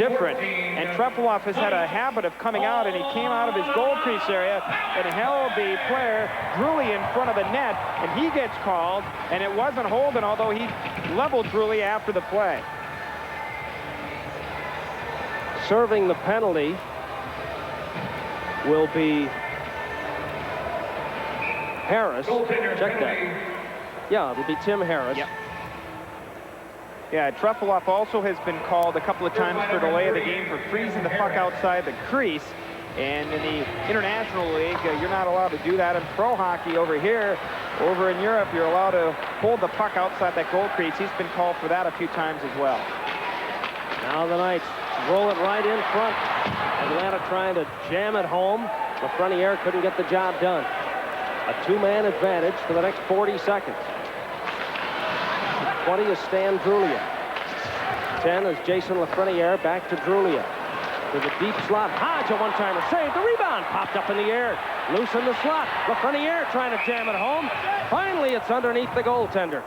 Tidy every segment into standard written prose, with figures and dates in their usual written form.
different. And Trefilov has had a habit of coming out, and he came out of his goal crease area and held the player Drulli in front of the net, and he gets called, and it wasn't Holden, although he leveled Drulli after the play. Serving the penalty will be Harris. Check that. Yeah, it'll be Tim Harris. Yep. Yeah, Trefilov also has been called a couple of times for delay of the game for freezing the puck outside the crease. And in the International League, you're not allowed to do that. In pro hockey over here, over in Europe, you're allowed to hold the puck outside that goal crease. He's been called for that a few times as well. Now the Knights roll it right in front. Atlanta trying to jam it home. Lafreniere couldn't get the job done. A two-man advantage for the next 40 seconds. 20 is Stan Drulia. 10 is Jason Lafreniere. Back to Drulia. To the deep slot. Hodge, a one-timer saved. The rebound popped up in the air. Loose in the slot. Lafreniere trying to jam it home. Finally, it's underneath the goaltender.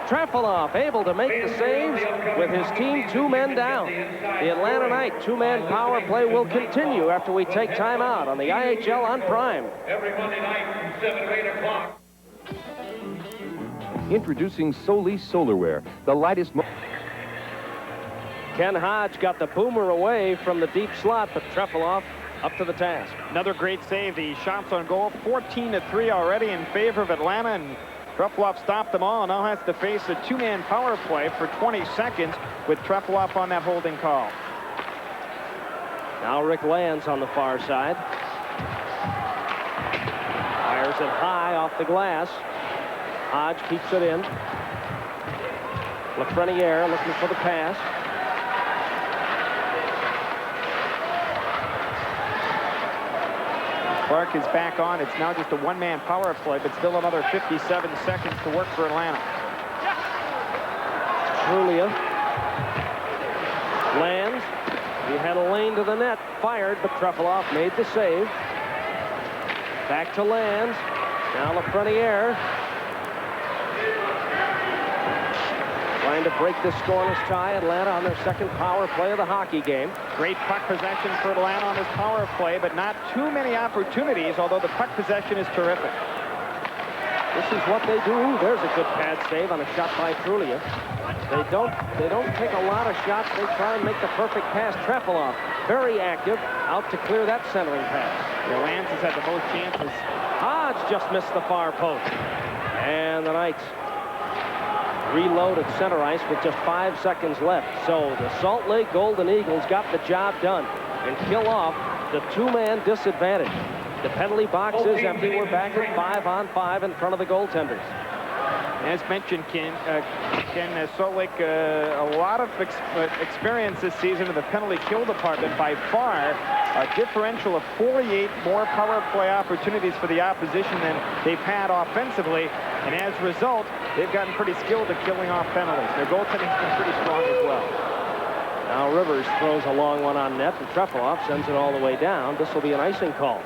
Trefilov able to make the saves with his team 2 men down. The Atlanta Knight two-man power play will continue after we take time out on the IHL on Prime. Every Monday night from 7 to 8 o'clock. Introducing Solis Solarware, the lightest... Ken Hodge got the boomer away from the deep slot, but Trefilov up to the task. Another great save. The shots on goal, 14-3 already in favor of Atlanta, and Trefilov stopped them all and now has to face a two-man power play for 20 seconds with Trefilov on that holding call. Now Rick Lands on the far side. Fires it high off the glass. Hodge keeps it in. Lafreniere looking for the pass. Clark is back on. It's now just a one-man power play, but still another 57 seconds to work for Atlanta. Drulia. Lands. He had a lane to the net. Fired, but Trefilov made the save. Back to Lands. Now Lafreniere. Trying to break this scoreless tie. Atlanta on their second power play of the hockey game. Great puck possession for Atlanta on this power play, but not too many opportunities, although the puck possession is terrific. This is what they do. There's a good pad save on a shot by Drulia. They don't take a lot of shots. They try and make the perfect pass. Trefilov, very active, out to clear that centering pass. Yeah, Lance has had the most chances. Hodge just missed the far post. And the Knights reload at center ice with just 5 seconds left. So the Salt Lake Golden Eagles got the job done and kill off the two-man disadvantage. The penalty box is empty. We're back at 5-on-5 in front of the goaltenders. As mentioned, Ken, Salt Lake, a lot of experience this season in the penalty kill department. By far, a differential of 48 more power play opportunities for the opposition than they've had offensively. And as a result, they've gotten pretty skilled at killing off penalties. Their goaltending's been pretty strong as well. Now Rivers throws a long one on net, and Trefilov sends it all the way down. This will be an icing call.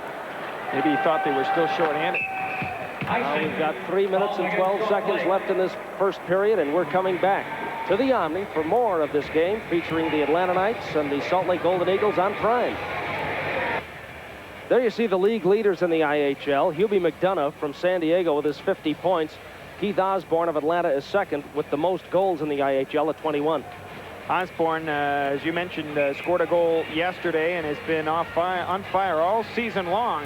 Maybe he thought they were still short-handed. Now we've got 3 minutes and 12 seconds left in this first period, and we're coming back to the Omni for more of this game featuring the Atlanta Knights and the Salt Lake Golden Eagles on Prime. There you see the league leaders in the IHL. Hubie McDonough from San Diego with his 50 points. Keith Osborne of Atlanta is second with the most goals in the IHL at 21. Osborne, as you mentioned, scored a goal yesterday and has been on fire all season long.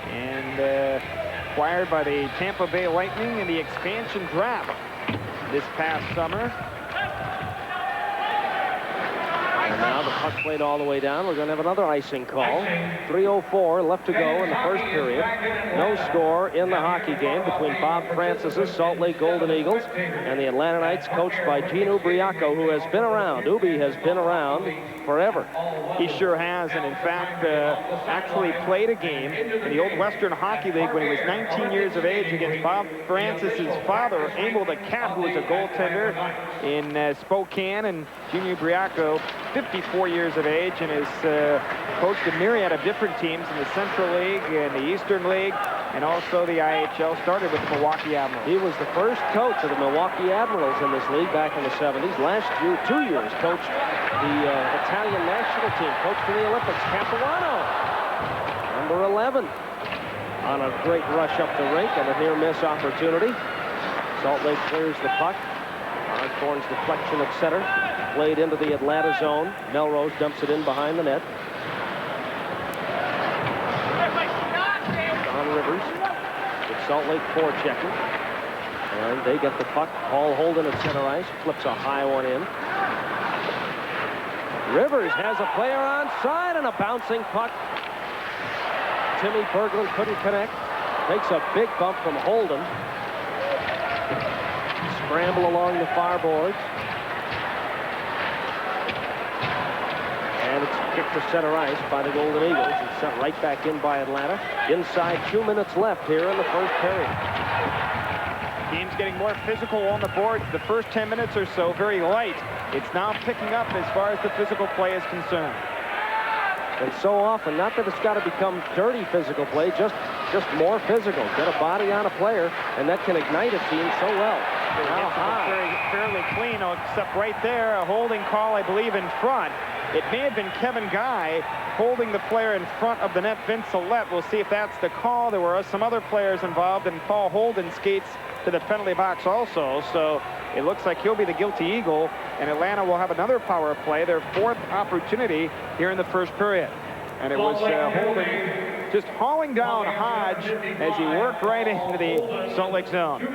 And acquired by the Tampa Bay Lightning in the expansion draft this past summer. And now the puck played all the way down. We're going to have another icing call. 3:04 left to go in the first period. No score in the hockey game between Bob Francis's Salt Lake Golden Eagles and the Atlanta Knights, coached by Gene Ubriaco, who has been around. Ubi has been around forever. He sure has, and in fact, actually played a game in the old Western Hockey League when he was 19 years of age against Bob Francis's father, Emil the Cat, who was a goaltender in Spokane, and Gene Ubriaco, 54 years of age, and has coached a myriad of different teams in the Central League and the Eastern League, and also the IHL. Started with the Milwaukee Admirals. He was the first coach of the Milwaukee Admirals in this league back in the 70s. Last year, 2 years, coached the Italian national team, coach for the Olympics, Capuano, number 11, on a great rush up the rink and a near-miss opportunity. Salt Lake clears the puck. Osborne's deflection at center, played into the Atlanta zone. Melrose dumps it in behind the net. Don Rivers with Salt Lake forechecking. And they get the puck. Paul Holden at center ice, flips a high one in. Rivers has a player onside and a bouncing puck. Timmy Berglund couldn't connect. Takes a big bump from Holden. Scramble along the far boards. And it's kicked to center ice by the Golden Eagles and sent right back in by Atlanta. Inside 2 minutes left here in the first period. Game's getting more physical on the boards. The first 10 minutes or so, very light. It's now picking up as far as the physical play is concerned. And so often, not that it's got to become dirty physical play, just more physical. Get a body on a player, and that can ignite a team so well. Now fairly clean, except right there, a holding call, I believe, in front. It may have been Kevin Guy holding the player in front of the net, Vince Ouellette. We'll see if that's the call. There were some other players involved, and Paul Holden skates to the penalty box also. So it looks like he'll be the guilty Eagle, and Atlanta will have another power play, their fourth opportunity here in the first period. And it was Holden just hauling down Hodge as he worked right into the Salt Lake zone.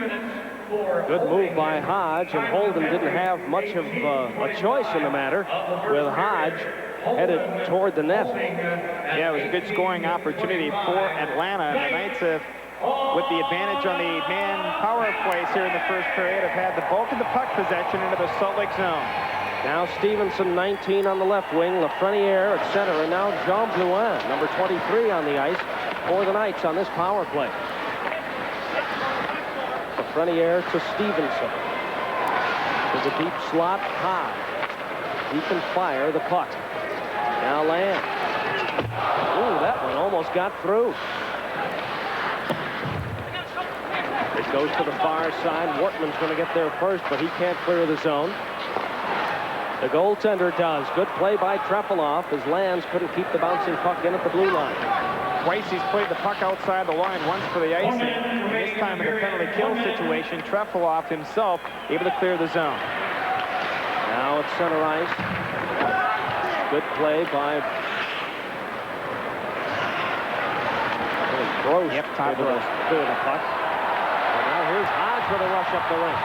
Good move by Hodge, and Holden didn't have much of a choice in the matter with Hodge headed toward the net. Yeah, it was a good scoring opportunity for Atlanta. And the Knights have, with the advantage on the man power plays here in the first period, have had the bulk of the puck possession into the Salt Lake zone. Now Stevenson, 19 on the left wing, Lafreniere at center, and now Jean Blouin, number 23 on the ice for the Knights on this power play. Lafreniere to Stevenson. To the deep slot, high. He can fire the puck. Now Land. Ooh, that one almost got through. It goes to the far side. Wortman's going to get there first, but he can't clear the zone. The goaltender does. Good play by Trefilov as Lands couldn't keep the bouncing puck in at the blue line. Twice he's played the puck outside the line, once for the icing. And this time in the penalty kill situation, Trefilov himself able to clear the zone. Now it's center ice. Good play by Gross. Yep, Todd able to Gross. clear the puck. And now here's Hodge with a rush up the rink.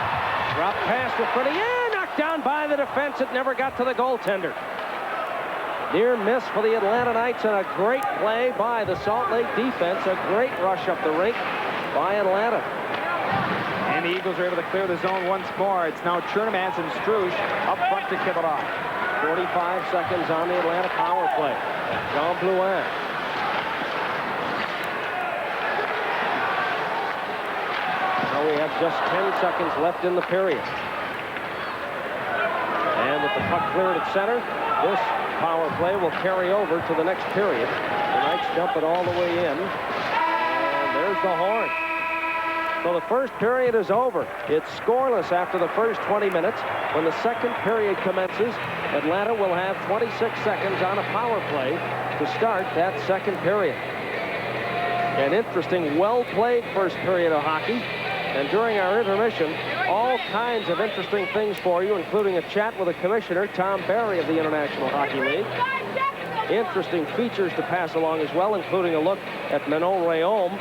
Drop pass to Frenier, knocked down by the defense. It never got to the goaltender. Near miss for the Atlanta Knights, and a great play by the Salt Lake defense. A great rush up the rink by Atlanta. And the Eagles are able to clear the zone once more. It's now Chernomaz and Strush up front to kick it off. 45 seconds on the Atlanta power play. Jean Blouin. Now we have just 10 seconds left in the period. And with the puck cleared at center, this power play will carry over to the next period. The Knights dump it all the way in. And there's the horn. So the first period is over. It's scoreless after the first 20 minutes. When the second period commences, Atlanta will have 26 seconds on a power play to start that second period. An interesting, well-played first period of hockey. And during our intermission, all kinds of interesting things for you, including a chat with the commissioner, Tom Barry of the International Hockey League. Interesting features to pass along as well, including a look at Manon Rhéaume.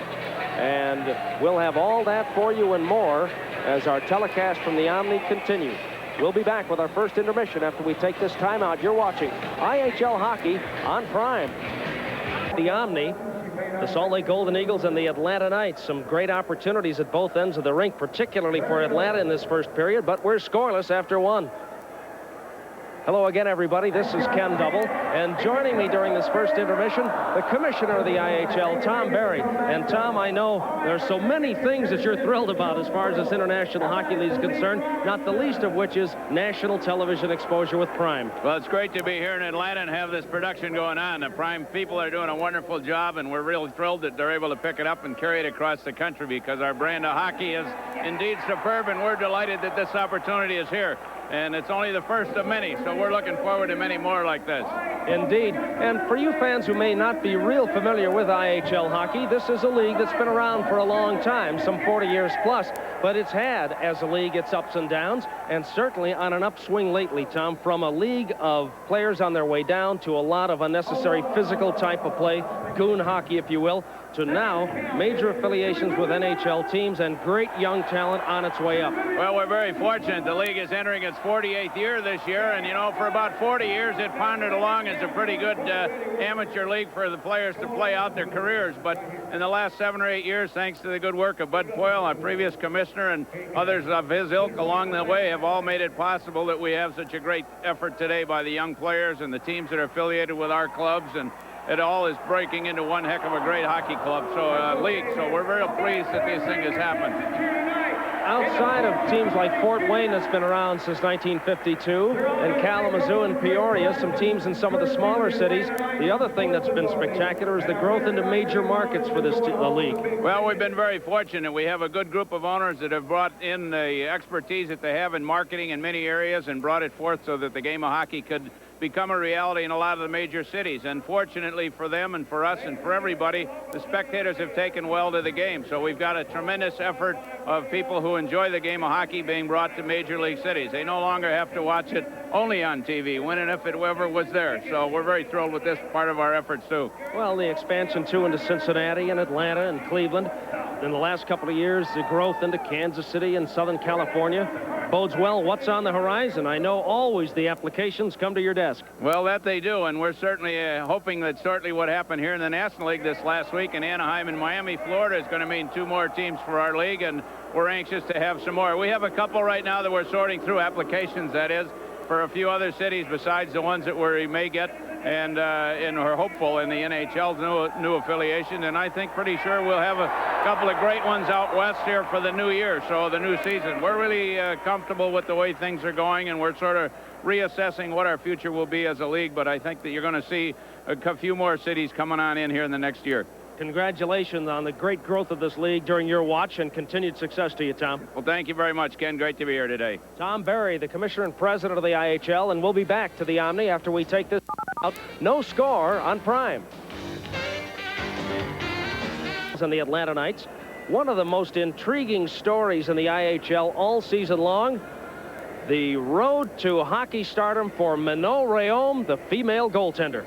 And we'll have all that for you and more as our telecast from the Omni continues. We'll be back with our first intermission after we take this timeout. You're watching IHL Hockey on Prime. The Omni, the Salt Lake Golden Eagles and the Atlanta Knights. Some great opportunities at both ends of the rink, particularly for Atlanta in this first period, but we're scoreless after one. Hello again, everybody. This is Ken Double, and joining me during this first intermission, the commissioner of the IHL, Tom Barry. And Tom, I know there's so many things that you're thrilled about as far as this International Hockey League is concerned, not the least of which is national television exposure with Prime. Well, it's great to be here in Atlanta and have this production going on. The Prime people are doing a wonderful job, and we're really thrilled that they're able to pick it up and carry it across the country because our brand of hockey is indeed superb, and we're delighted that this opportunity is here. and it's only the first of many, so we're looking forward to many more like this. Indeed. And for you fans who may not be real familiar with IHL hockey, this is a league that's been around for a long time, some 40 years plus, but it's had, as a league, its ups and downs, and certainly on an upswing lately, Tom, from a league of players on their way down to a lot of unnecessary physical type of play, goon hockey, if you will, to now major affiliations with NHL teams and great young talent on its way up. Well, we're very fortunate. The league is entering its 48th year this year, and, you know, for about 40 years, it pondered along as a pretty good amateur league for the players to play out their careers. But in the last 7 or 8 years, thanks to the good work of Bud Poyle, our previous commissioner, and others of his ilk along the way, have all made it possible that we have such a great effort today by the young players and the teams that are affiliated with our clubs, and it all is breaking into one heck of a great hockey club, league. So we're very pleased that this thing has happened. Outside of teams like Fort Wayne, that's been around since 1952, and Kalamazoo and Peoria, some teams in some of the smaller cities, the other thing that's been spectacular is the growth into major markets for this league. Well, we've been very fortunate. We have a good group of owners that have brought in the expertise that they have in marketing in many areas and brought it forth so that the game of hockey could become a reality in a lot of the major cities. And fortunately for them and for us and for everybody, the spectators have taken well to the game. So we've got a tremendous effort of people who enjoy the game of hockey being brought to major league cities. They no longer have to watch it only on TV, when and if it ever was there. So we're very thrilled with this part of our efforts, too. Well, the expansion, too, into Cincinnati and Atlanta and Cleveland. In the last couple of years, the growth into Kansas City and Southern California bodes well. What's on the horizon? I know always the applications come to your desk. Well, that they do, and we're certainly hoping that certainly what happened here in the National League this last week in Anaheim and Miami, Florida, is going to mean 2 more teams for our league, and we're anxious to have some more. We have a couple right now that we're sorting through applications, that is, for a few other cities besides the ones that we may get, and we're hopeful in the NHL's new affiliation, and I think pretty sure we'll have a couple of great ones out west here for the new year, so the new season. We're really comfortable with the way things are going, and we're sort of reassessing what our future will be as a league, but I think that you're going to see a few more cities coming on in here in the next year. Congratulations on the great growth of this league during your watch, and continued success to you, Tom. Well, thank you very much, Ken. Great to be here today. Tom Barry, the commissioner and president of the IHL, and we'll be back to the Omni after we take this out. No score on Prime. And the Atlanta Knights, one of the most intriguing stories in the IHL all season long, the road to hockey stardom for Manon Rhéaume, the female goaltender.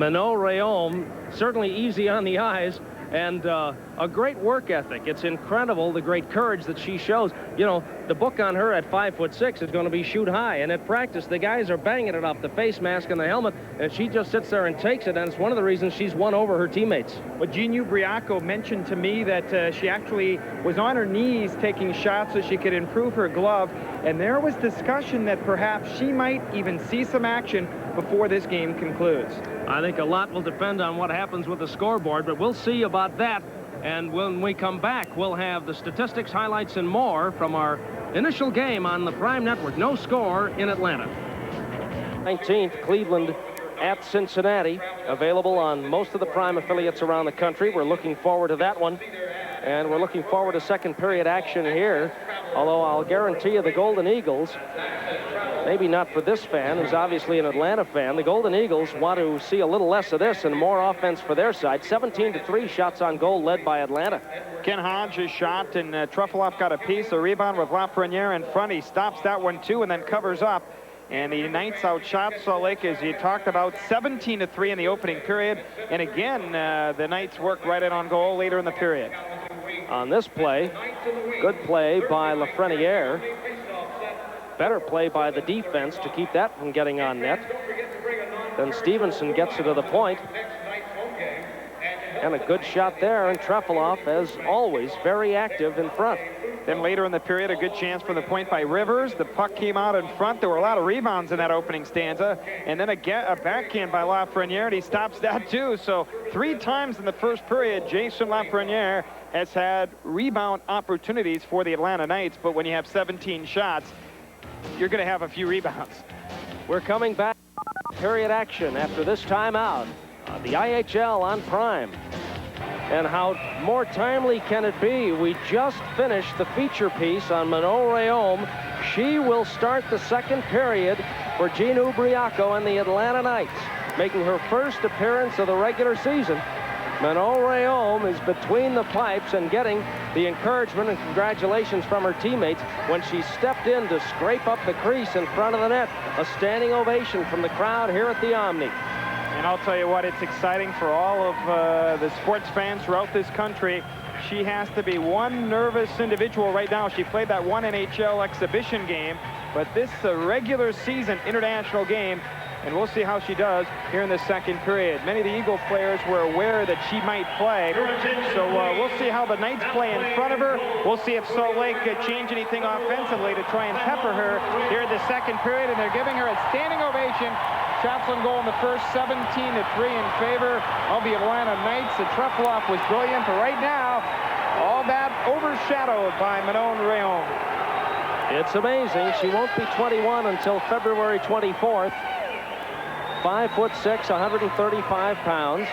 Manon Rhéaume, certainly easy on the eyes, and a great work ethic. It's incredible the great courage that she shows. You know, the book on her at 5'6" is going to be shoot high, and at practice the guys are banging it off the face mask and the helmet, and she just sits there and takes it, and it's one of the reasons she's won over her teammates. Well, Jean Ubriaco mentioned to me that she actually was on her knees taking shots so she could improve her glove, and there was discussion that perhaps she might even see some action before this game concludes. I think a lot will depend on what happens with the scoreboard, but we'll see about that. And when we come back, we'll have the statistics, highlights, and more from our initial game on the Prime Network. No score in Atlanta. 19th, Cleveland at Cincinnati. Available on most of the Prime affiliates around the country. We're looking forward to that one. And we're looking forward to second period action here. Although I'll guarantee you the Golden Eagles, maybe not for this fan, who's obviously an Atlanta fan, the Golden Eagles want to see a little less of this and more offense for their side. 17-3 shots on goal led by Atlanta. Ken Hodges shot, and Truffaloff got a piece. A rebound with Lafreniere in front. He stops that one too and then covers up. And the Knights outshot Salt Lake, as you talked about, 17-3 in the opening period. And again, the Knights worked right in on goal later in the period. On this play, good play by Lafreniere. Better play by the defense to keep that from getting on net. Then Stevenson gets it to the point. And a good shot there, and Truffaloff, as always, very active in front. Then later in the period, a good chance for the point by Rivers. The puck came out in front. There were a lot of rebounds in that opening stanza. And then a backhand by Lafreniere, and he stops that too. So 3 times in the first period, Jason Lafreniere has had rebound opportunities for the Atlanta Knights. But when you have 17 shots, you're going to have a few rebounds. We're coming back. Period action after this timeout. The IHL on Prime. And how more timely can it be? We just finished the feature piece on Manon Rhéaume. She will start the second period for Jean Ubriaco and the Atlanta Knights, making her first appearance of the regular season. Manon Rhéaume is between the pipes and getting the encouragement and congratulations from her teammates when she stepped in to scrape up the crease in front of the net. A standing ovation from the crowd here at the Omni. And I'll tell you what, it's exciting for all of the sports fans throughout this country. She has to be one nervous individual right now. She played that one NHL exhibition game, but this is a regular season international game, and we'll see how she does here in the second period. Many of the Eagle players were aware that she might play, so we'll see how the Knights play in front of her. We'll see if Salt Lake change anything offensively to try and pepper her here in the second period, and they're giving her a standing ovation. Shots on goal in the first, 17-3 in favor of the Atlanta Knights. The Truffaloff was brilliant, but right now, all that overshadowed by Manon Rhéaume. It's amazing. She won't be 21 until February 24th. 5'6", 135 pounds.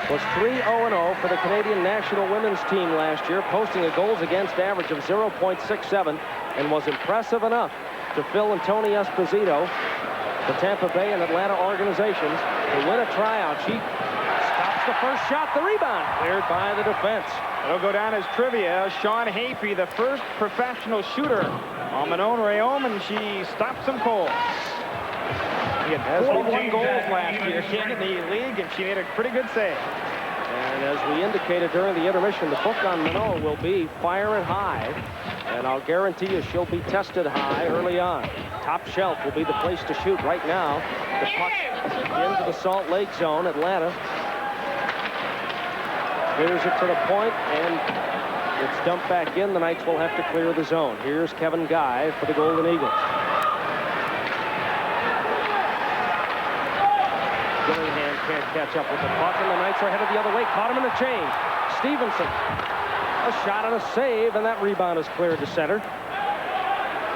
Was 3-0-0 for the Canadian national women's team last year, posting a goals against average of 0.67, and was impressive enough to fill Tony Esposito, the Tampa Bay and Atlanta organizations, to win a tryout. She stops the first shot. The rebound cleared by the defense. It'll go down as trivia. Sean Hapey, the first professional shooter on Manon Rhéaume, and she stops them cold. She had 41 goals last year in the league, and she made a pretty good save. And as we indicated during the intermission, the book on Manon will be Fire It High, and I'll guarantee you she'll be tested high early on. Top shelf will be the place to shoot right now. The puck into the Salt Lake zone. Atlanta clears it to the point, and it's dumped back in. The Knights will have to clear the zone. Here's Kevin Guy for the Golden Eagles. Gillingham can't catch up with the puck, and the Knights are headed the other way. Caught him in the chain. Stevenson, a shot and a save, and that rebound is cleared to center.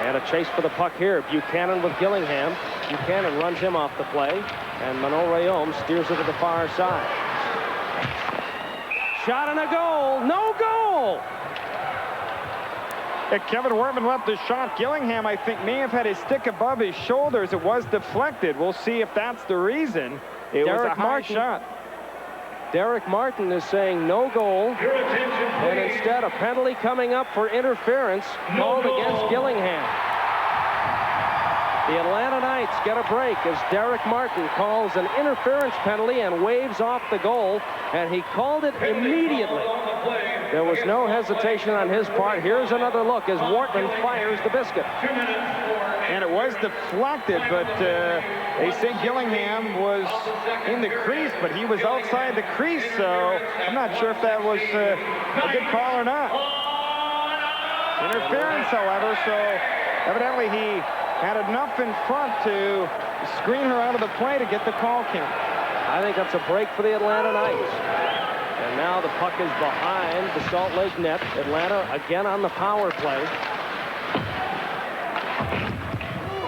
And a chase for the puck here. Buchanan with Gillingham. Buchanan runs him off the play, and Manon Rhéaume steers it to the far side. Shot and a goal. No goal. Kevin Wortman left the shot. Gillingham, I think, may have had his stick above his shoulders. It was deflected. We'll see if that's the reason. It was a high shot. Derek Martin is saying no goal, and instead a penalty coming up for interference called against Gillingham. The Atlanta Knights get a break as Derek Martin calls an interference penalty and waves off the goal, and he called it immediately. There was no hesitation on his part. Here's another look as Wortman fires the biscuit. And it was deflected, but they say Gillingham was in the crease, but he was outside the crease, so I'm not sure if that was a good call or not. Interference, however, so evidently he had enough in front to screen her out of the play to get the call count. I think that's a break for the Atlanta Knights. And now the puck is behind the Salt Lake net. Atlanta again on the power play.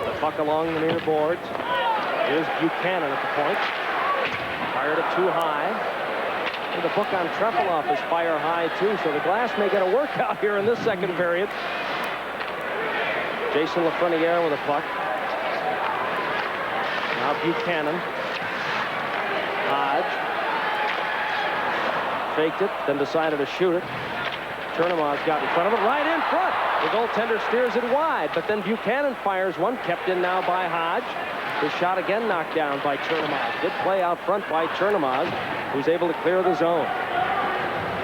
The puck along the near boards. Here's Buchanan at the point. Fired it too high. And the puck on Trefilov is fire high too, so the Glass may get a workout here in this second period. Jason Lafreniere with a puck. Now Buchanan. Hodge. Faked it, then decided to shoot it. Chernomaz got in front of it, right in front. The goaltender steers it wide, but then Buchanan fires one, kept in now by Hodge. His shot again knocked down by Chernomaz. Good play out front by Chernomaz, who's able to clear the zone.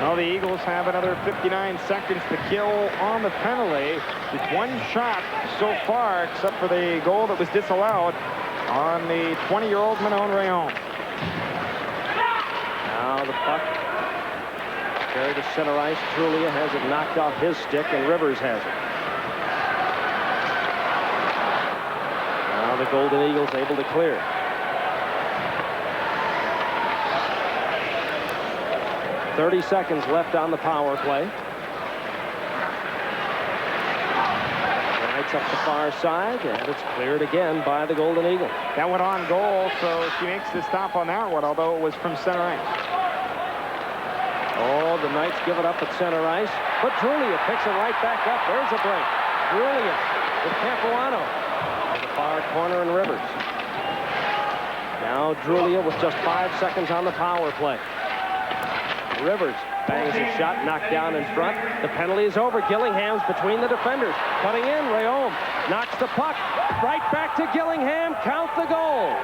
Well, the Eagles have another 59 seconds to kill on the penalty. Just one shot so far, except for the goal that was disallowed on the 20-year-old Manon Rhéaume. Now the puck carried to center ice. Trulia has it knocked off his stick, and Rivers has it. Now the Golden Eagles able to clear. .30 seconds left on the power play. The Knights up the far side, and it's cleared again by the Golden Eagles. That went on goal, so she makes the stop on that one, although it was from center ice. Oh, the Knights give it up at center ice, but Drulia picks it right back up. There's a break. Drulia with Capuano. The far corner and Rivers. Now Drulia with just 5 seconds on the power play. Rivers bangs a shot, knocked down in front. The penalty is over. Gillingham's between the defenders. Cutting in, Rhéaume knocks the puck right back to Gillingham. Count the goal.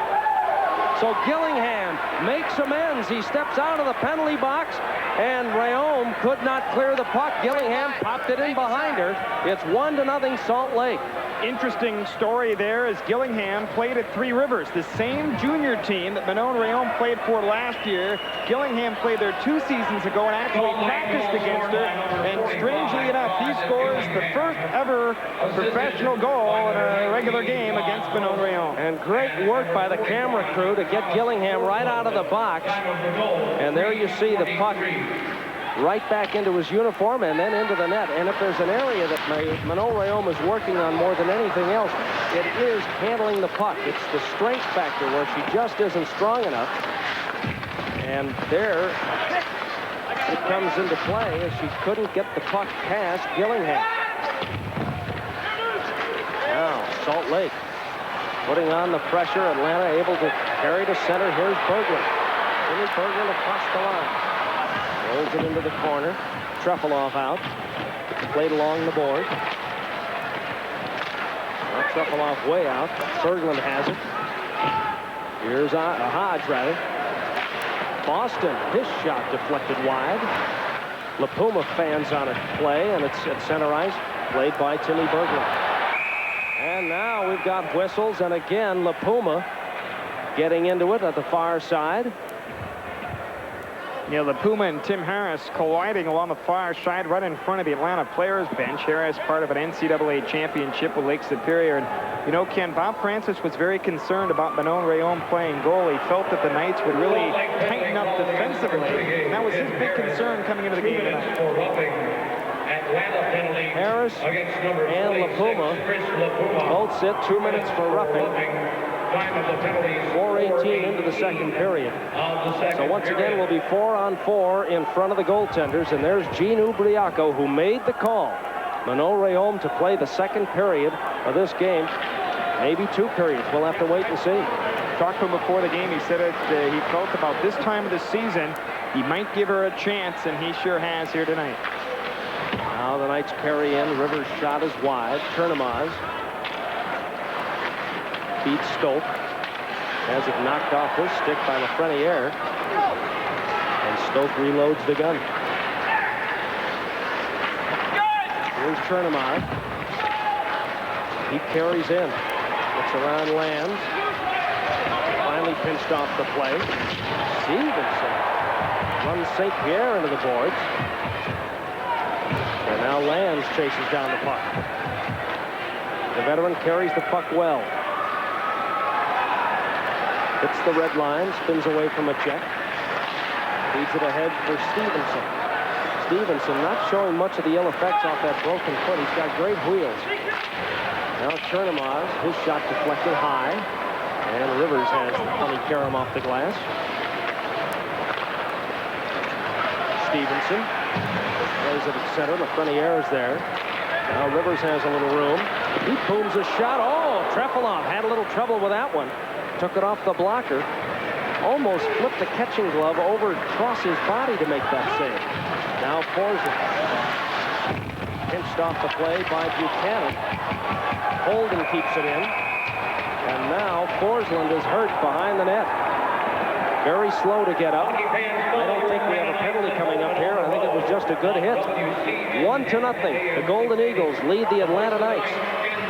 So Gillingham makes amends. He steps out of the penalty box, and Rhéaume could not clear the puck. Gillingham popped it in behind her. It's 1-0 Salt Lake. Interesting story there as Gillingham played at Three Rivers, the same junior team that Manon Rhéaume played for last year. Gillingham played there 2 seasons ago and actually practiced against her. And strangely enough, he scores the first ever professional goal in a regular game against Manon Rhéaume. And great work by the camera crew to get Gillingham right out of the box. And there you see the puck right back into his uniform and then into the net. And if there's an area that Manon Rhéaume is working on more than anything else, it is handling the puck. It's the strength factor where she just isn't strong enough. And there it comes into play as she couldn't get the puck past Gillingham. Now Salt Lake putting on the pressure. Atlanta able to carry to center. Here's Berglund. Jimmy Berglund across the line. Rolls it into the corner. Trefilov out. Played along the board. Now Trefilov way out. Berglund has it. Here's Hodge, rather. Boston, his shot deflected wide. LaPuma fans on a play, and it's at center ice. Played by Timmy Berglund. And now we've got whistles, and again LaPuma getting into it at the far side. Yeah, LaPuma and Tim Harris colliding along the far side right in front of the Atlanta players bench. Harris part of an NCAA championship with Lake Superior. And, you know, Ken, Bob Francis was very concerned about Manon Rhéaume playing goal. He felt that the Knights would really tighten up defensively. And that was his big concern coming into the game tonight. Harris and LaPuma both sit 2 minutes for roughing. 4:18 into the second period. So once again, we'll be 4-on-4 in front of the goaltenders. And there's Gene Ubriaco, who made the call. Manon Rhéaume to play the second period of this game. Maybe 2 periods. We'll have to wait and see. Talked to him before the game. He said he felt about this time of the season he might give her a chance, and he sure has here tonight. Now the Knights carry in. Rivers' shot is wide. Chernomaz. beats Stoke. Has it knocked off his stick by Lafreniere. And Stoke reloads the gun. Here's Chernomar. He carries in. Gets around Lands. Finally pinched off the play. Stevenson runs St. Pierre into the boards. And now Lands chases down the puck. The veteran carries the puck well. Hits the red line, spins away from a check. Feeds it ahead for Stevenson. Stevenson not showing much of the ill effects off that broken foot. He's got great wheels. Now Chernomar, his shot deflected high. And Rivers has the funny carom off the glass. Stevenson plays it at center. Lafreniere is there. Now Rivers has a little room. He booms a shot. Oh, Trefilov had a little trouble with that one. Took it off the blocker. Almost flipped the catching glove over across his body to make that save. Now Forsland. Pinched off the play by Buchanan. Holden keeps it in. And now Forsland is hurt behind the net. Very slow to get up. I don't think we have a penalty coming up here. I think it was just a good hit. 1-0. The Golden Eagles lead the Atlanta Knights.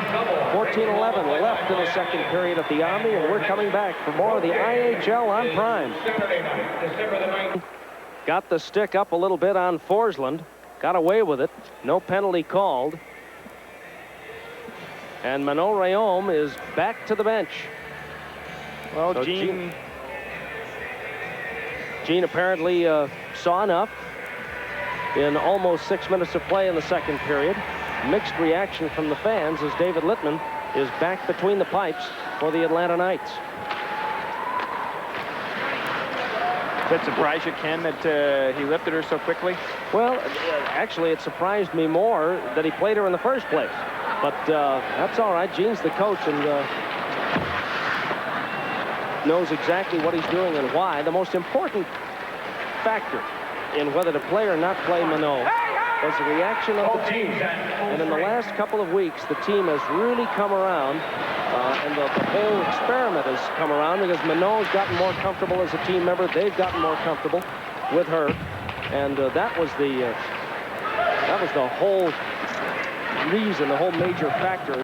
14-11 left in the second period at the Omni, and we're coming back for more of the IHL on Prime. Got the stick up a little bit on Forsland. Got away with it. No penalty called. And Manon Rhéaume is back to the bench. Well, So Gene apparently saw enough in almost 6 minutes of play in the second period. Mixed reaction from the fans as David Littman is back between the pipes for the Atlanta Knights. Does it surprise you, Ken, that he lifted her so quickly? Well, actually, it surprised me more that he played her in the first place. But that's all right. Gene's the coach and knows exactly what he's doing and why. The most important factor in whether to play or not play Manon was the reaction of the team. And in the last couple of weeks, the team has really come around, and the whole experiment has come around because Manon's gotten more comfortable as a team member. They've gotten more comfortable with her, and that was the whole reason, the whole major factor.